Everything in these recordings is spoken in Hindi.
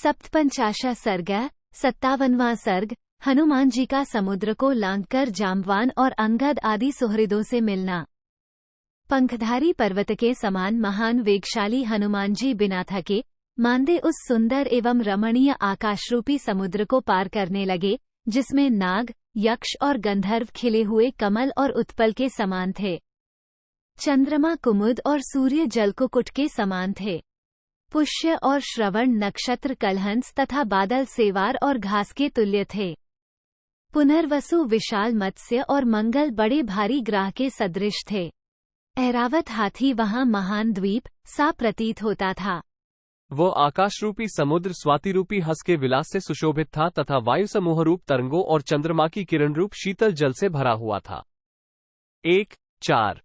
सप्तपंचाशा सर्ग 57वां सर्ग। हनुमान जी का समुद्र को लांघकर जाम्बवान और अंगद आदि सुहृदों से मिलना। पंखधारी पर्वत के समान महान वेगशाली हनुमान जी बिना थके मांदे उस सुंदर एवं रमणीय आकाशरूपी समुद्र को पार करने लगे, जिसमें नाग, यक्ष और गंधर्व खिले हुए कमल और उत्पल के समान थे। चंद्रमा कुमुद और सूर्य जलकुकुट के समान थे। पुष्य और श्रवण नक्षत्र कलहंस तथा बादल सेवार और घास के तुल्य थे। पुनर्वसु विशाल मत्स्य और मंगल बड़े भारी ग्राह के सदृश थे। ऐरावत हाथी वहां महान द्वीप सा प्रतीत होता था। वो आकाशरूपी समुद्र स्वातिरूपी हंस के विलास से सुशोभित था तथा वायु समूह रूप तरंगों और चंद्रमा की किरण रूप शीतल जल से भरा हुआ था। 1-4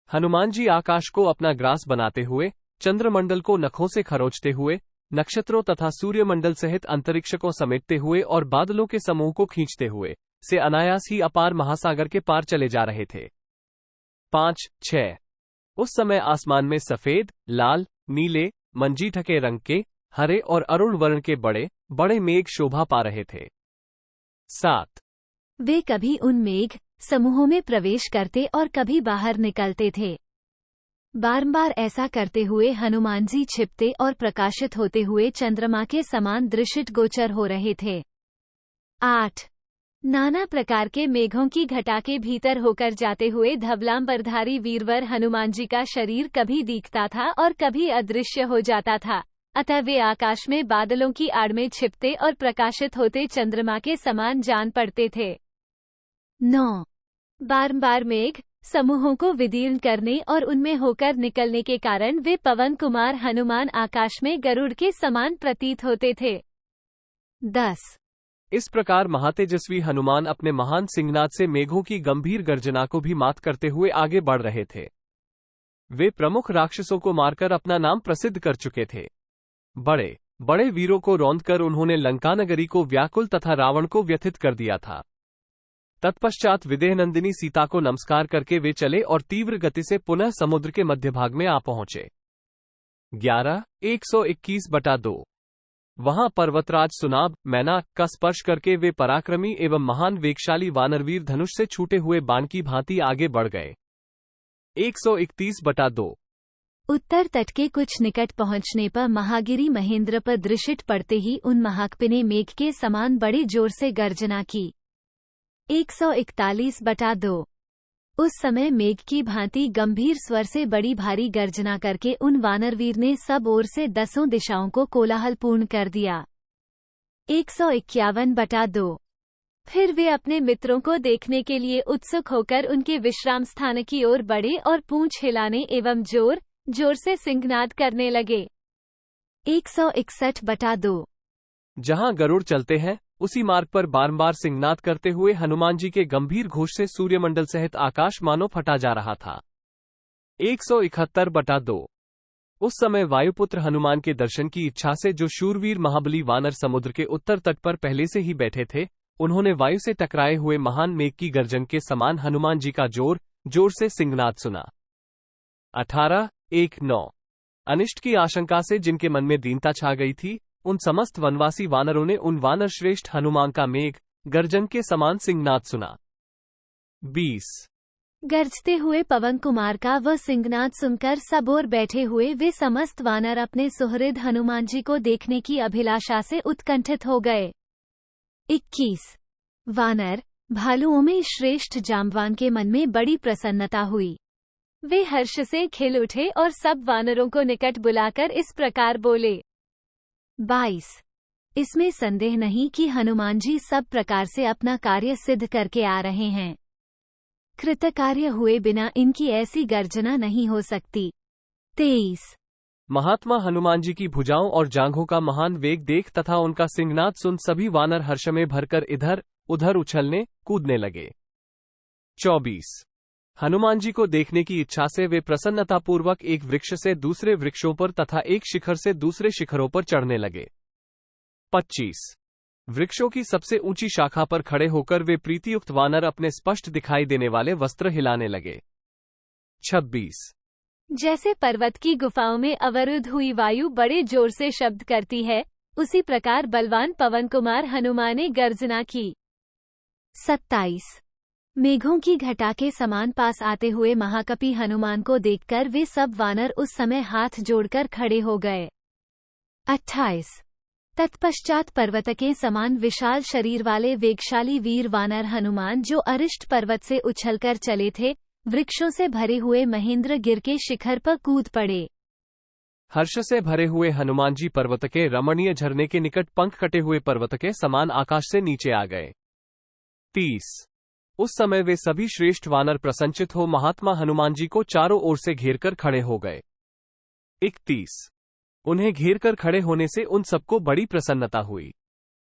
हनुमान जी आकाश को अपना ग्रास बनाते हुए, चंद्रमंडल को नखों से खरोचते हुए, नक्षत्रों तथा सूर्यमंडल सहित अंतरिक्ष को समेटते हुए और बादलों के समूह को खींचते हुए से अनायास ही अपार महासागर के पार चले जा रहे थे। 5-6 उस समय आसमान में सफेद, लाल, नीले, मंजी ढके रंग के, हरे और अरुण वर्ण के बड़े बड़े मेघ शोभा पा रहे थे। 7 वे कभी उन मेघ समूहों में प्रवेश करते और कभी बाहर निकलते थे। बारंबार ऐसा करते हुए हनुमान जी छिपते और प्रकाशित होते हुए चंद्रमा के समान दृष्ट गोचर हो रहे थे। 8 नाना प्रकार के मेघों की घटा के भीतर होकर जाते हुए धवलांबरधारी वीरवर हनुमान जी का शरीर कभी दिखता था और कभी अदृश्य हो जाता था, अतः वे आकाश में बादलों की आड़ में छिपते और प्रकाशित होते चंद्रमा के समान जान पड़ते थे। 9 बारंबार मेघ समूहों को विदीर्ण करने और उनमें होकर निकलने के कारण वे पवन कुमार हनुमान आकाश में गरुड़ के समान प्रतीत होते थे। 10 इस प्रकार महातेजस्वी हनुमान अपने महान सिंहनाद से मेघों की गंभीर गर्जना को भी मात करते हुए आगे बढ़ रहे थे। वे प्रमुख राक्षसों को मारकर अपना नाम प्रसिद्ध कर चुके थे। बड़े बड़े वीरों को रौंदकर उन्होंने लंकानगरी को व्याकुल तथा रावण को व्यथित कर दिया था। तत्पश्चात विदेहनंदिनी सीता को नमस्कार करके वे चले और तीव्र गति से पुनः समुद्र के मध्य भाग में आ पहुंचे। 11-121/2 वहां पर्वतराज सुनाब मैना का स्पर्श करके वे पराक्रमी एवं महान वेगशाली वानरवीर धनुष से छूटे हुए बाण की भांति आगे बढ़ गए। 131/2 उत्तर तट के कुछ निकट पहुंचने पर महागिरी महेंद्र पर दृष्ट पड़ते ही उन महाकपि ने मेघ के समान बड़े जोर से गर्जना की। 141/2 उस समय मेघ की भांति गंभीर स्वर से बड़ी भारी गर्जना करके उन वानरवीर ने सब ओर से 10 दिशाओं को कोलाहलपूर्ण कर दिया। 151/2 फिर वे अपने मित्रों को देखने के लिए उत्सुक होकर उनके विश्राम स्थान की ओर बढ़े और पूंछ हिलाने एवं जोर जोर से सिंहनाद करने लगे। 161/2 जहां गरुड़ चलते हैं उसी मार्ग पर बारंबार सिंहनाद करते हुए हनुमान जी के गंभीर घोष से सूर्यमंडल सहित आकाश मानो फटा जा रहा था। 171/2 उस समय वायुपुत्र हनुमान के दर्शन की इच्छा से जो शूरवीर महाबली वानर समुद्र के उत्तर तट पर पहले से ही बैठे थे, उन्होंने वायु से टकराए हुए महान मेघ की गर्जन के समान हनुमान जी का जोर जोर से सिंहनाद सुना। 18-1-9 अनिष्ट की आशंका से जिनके मन में दीनता छा गई थी, उन समस्त वनवासी वानरों ने उन वानर श्रेष्ठ हनुमान का मेघ गर्जन के समान सिंहनाद सुना। 20 गर्जते हुए पवन कुमार का वह सिंहनाद सुनकर सब ओर बैठे हुए वे समस्त वानर अपने सुहृद हनुमान जी को देखने की अभिलाषा से उत्कंठित हो गए। 21 वानर भालुओं में श्रेष्ठ जाम्बवान के मन में बड़ी प्रसन्नता हुई। वे हर्ष से खिल उठे और सब वानरों को निकट बुलाकर इस प्रकार बोले। 22 इसमें संदेह नहीं कि हनुमान जी सब प्रकार से अपना कार्य सिद्ध करके आ रहे हैं। कृतकार्य हुए बिना इनकी ऐसी गर्जना नहीं हो सकती। 23 महात्मा हनुमान जी की भुजाओं और जांघों का महान वेग देख तथा उनका सिंहनाद सुन सभी वानर हर्ष में भरकर इधर उधर उछलने कूदने लगे। 24 हनुमान जी को देखने की इच्छा से वे प्रसन्नतापूर्वक एक वृक्ष से दूसरे वृक्षों पर तथा एक शिखर से दूसरे शिखरों पर चढ़ने लगे। 25 वृक्षों की सबसे ऊंची शाखा पर खड़े होकर वे प्रीतियुक्त वानर अपने स्पष्ट दिखाई देने वाले वस्त्र हिलाने लगे। 26 जैसे पर्वत की गुफाओं में अवरुद्ध हुई वायु बड़े जोर से शब्द करती है, उसी प्रकार बलवान पवन कुमार हनुमान ने गर्जना की। 27। मेघों की घटा के समान पास आते हुए महाकपि हनुमान को देखकर वे सब वानर उस समय हाथ जोड़कर खड़े हो गए। 28। तत्पश्चात पर्वत के समान विशाल शरीर वाले वेगशाली वीर वानर हनुमान जो अरिष्ट पर्वत से उछलकर चले थे, वृक्षों से भरे हुए महेंद्र गिर के शिखर पर कूद पड़े। हर्ष से भरे हुए हनुमान जी पर्वत के रमणीय झरने के निकट पंख कटे हुए पर्वत के समान आकाश से नीचे आ गए। 30। उस समय वे सभी श्रेष्ठ वानर प्रसन्नचित हो महात्मा हनुमान जी को चारों ओर से घेरकर खड़े हो गए। 31। उन्हें घेरकर खड़े होने से उन सबको बड़ी प्रसन्नता हुई।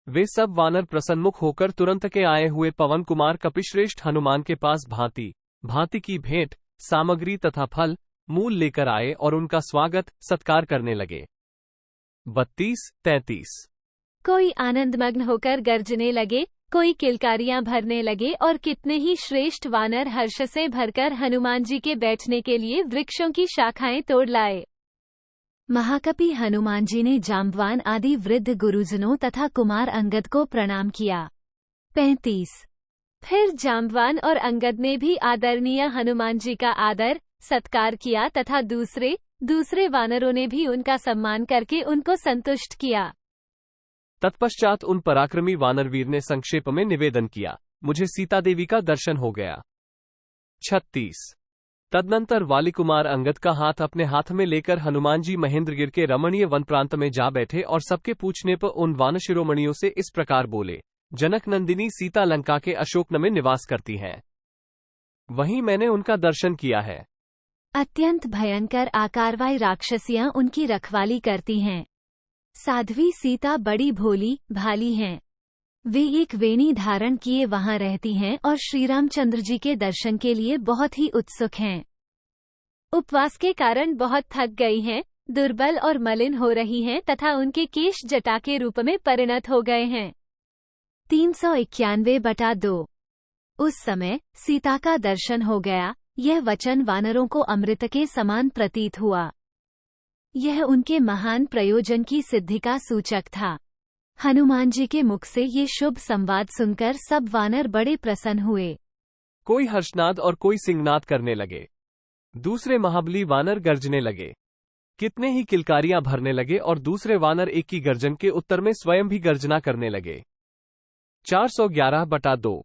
वे सब वानर प्रसन्नमुख होकर तुरंत के आए हुए पवन कुमार कपिश्रेष्ठ हनुमान के पास भांति भांति की भेंट सामग्री तथा फल मूल लेकर आए और उनका स्वागत सत्कार करने लगे। 32, 33। कोई आनंदमग्न होकर गर्जने लगे, कोई किलकारियां भरने लगे और कितने ही श्रेष्ठ वानर हर्ष से भरकर हनुमान जी के बैठने के लिए वृक्षों की शाखाएं तोड़ लाए। महाकपि हनुमान जी ने जाम्बवान आदि वृद्ध गुरुजनों तथा कुमार अंगद को प्रणाम किया। 35। फिर जाम्बवान और अंगद ने भी आदरणीय हनुमान जी का आदर सत्कार किया तथा दूसरे वानरों ने भी उनका सम्मान करके उनको संतुष्ट किया। तत्पश्चात उन पराक्रमी वानरवीर ने संक्षेप में निवेदन किया, मुझे सीता देवी का दर्शन हो गया। 36। तदनंतर वाली कुमार अंगद का हाथ अपने हाथ में लेकर हनुमान जी महेंद्रगिर के रमणीय वन प्रांत में जा बैठे और सबके पूछने पर उन वानशिरोमणियों से इस प्रकार बोले, जनक नंदिनी सीता लंका के अशोकवन में निवास करती हैं। वहीं मैंने उनका दर्शन किया है। अत्यंत भयंकर आकारवाई राक्षसियां उनकी रखवाली करती हैं। साध्वी सीता बड़ी भोली भाली हैं। वे एक वेणी धारण किए वहां रहती हैं और श्रीरामचंद्र जी के दर्शन के लिए बहुत ही उत्सुक हैं। उपवास के कारण बहुत थक गई हैं, दुर्बल और मलिन हो रही हैं तथा उनके केश जटा के रूप में परिणत हो गए हैं। 391/2। उस समय सीता का दर्शन हो गया, यह वचन वानरों को अमृत के समान प्रतीत हुआ। यह उनके महान प्रयोजन की सिद्धि का सूचक था। हनुमान जी के मुख से ये शुभ संवाद सुनकर सब वानर बड़े प्रसन्न हुए। कोई हर्षनाद और कोई सिंहनाद करने लगे। दूसरे महाबली वानर गर्जने लगे। कितने ही किलकारियां भरने लगे और दूसरे वानर एक की गर्जन के उत्तर में स्वयं भी गर्जना करने लगे। 411/2।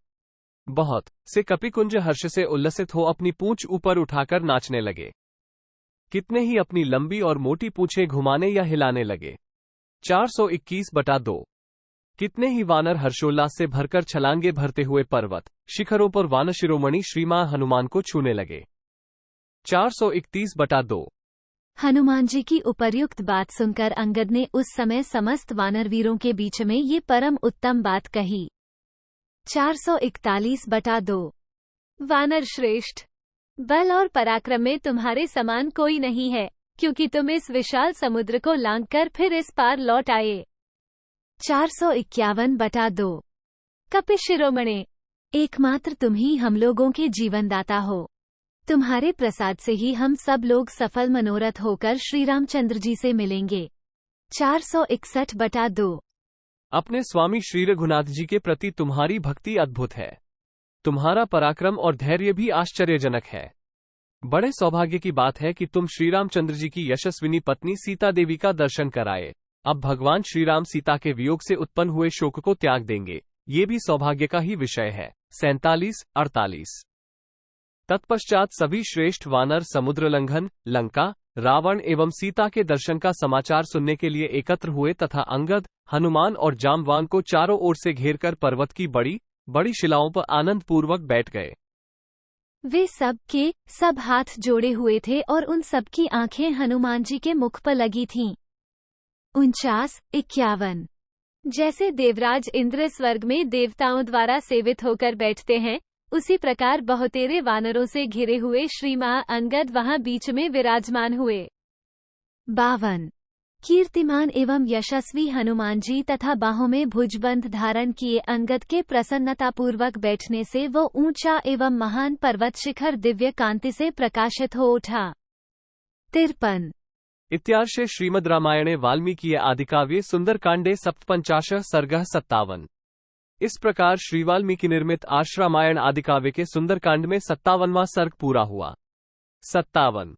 बहुत से कपिकुंज हर्ष से उल्लसित हो अपनी पूंछ ऊपर उठाकर नाचने लगे। कितने ही अपनी लंबी और मोटी पूंछें घुमाने या हिलाने लगे। 421/2। कितने ही वानर हर्षोल्लास से भरकर छलांगे भरते हुए पर्वत शिखरों पर वानशिरोमणि श्रीमान हनुमान को छूने लगे। 431/2। हनुमान जी की उपर्युक्त बात सुनकर अंगद ने उस समय समस्त वानरवीरों के बीच में ये परम उत्तम बात कही। 441/2। वानर श्रेष्ठ, बल और पराक्रम में तुम्हारे समान कोई नहीं है, क्योंकि तुम इस विशाल समुद्र को लांघकर फिर इस पार लौट आए। 451/2। कपिशिरोमणे, एकमात्र तुम ही हम लोगों के जीवनदाता हो। तुम्हारे प्रसाद से ही हम सब लोग सफल मनोरथ होकर श्री रामचंद्र जी से मिलेंगे। 461/2। अपने स्वामी श्री रघुनाथ जी के प्रति तुम्हारी भक्ति अद्भुत है। तुम्हारा पराक्रम और धैर्य भी आश्चर्यजनक है। बड़े सौभाग्य की बात है कि तुम श्री रामचंद्र जी की यशस्विनी पत्नी सीता देवी का दर्शन कराए। अब भगवान श्रीराम सीता के वियोग से उत्पन्न हुए शोक को त्याग देंगे, ये भी सौभाग्य का ही विषय है। 47-48। तत्पश्चात सभी श्रेष्ठ वानर समुद्र लंघन, लंका, रावण एवं सीता के दर्शन का समाचार सुनने के लिए एकत्र हुए तथा अंगद, हनुमान और जाम्बवान को चारों ओर से घेरकर पर्वत की बड़ी बड़ी शिलाओं पर आनंद पूर्वक बैठ गए। वे सब के सब हाथ जोड़े हुए थे और उन सबकी आंखें हनुमान जी के मुख पर लगी थीं। 49-51। जैसे देवराज इंद्र स्वर्ग में देवताओं द्वारा सेवित होकर बैठते हैं, उसी प्रकार बहुतेरे वानरों से घिरे हुए श्री अंगद वहां बीच में विराजमान हुए। 52। कीर्तिमान एवं यशस्वी हनुमान जी तथा बाहों में भुजबंध धारण किए अंगद के प्रसन्नतापूर्वक बैठने से वो ऊंचा एवं महान पर्वत शिखर दिव्य कांति से प्रकाशित हो उठा। 53। इत्यार्षे श्रीमद् रामायणे वाल्मीकिये आदिकाव्ये सुंदरकांडे सप्तपंचाशः सर्गः 57। इस प्रकार श्री वाल्मीकि निर्मित आश्रामायण आदिकाव्य के सुंदरकांड में 57वां सर्ग पूरा हुआ। 57।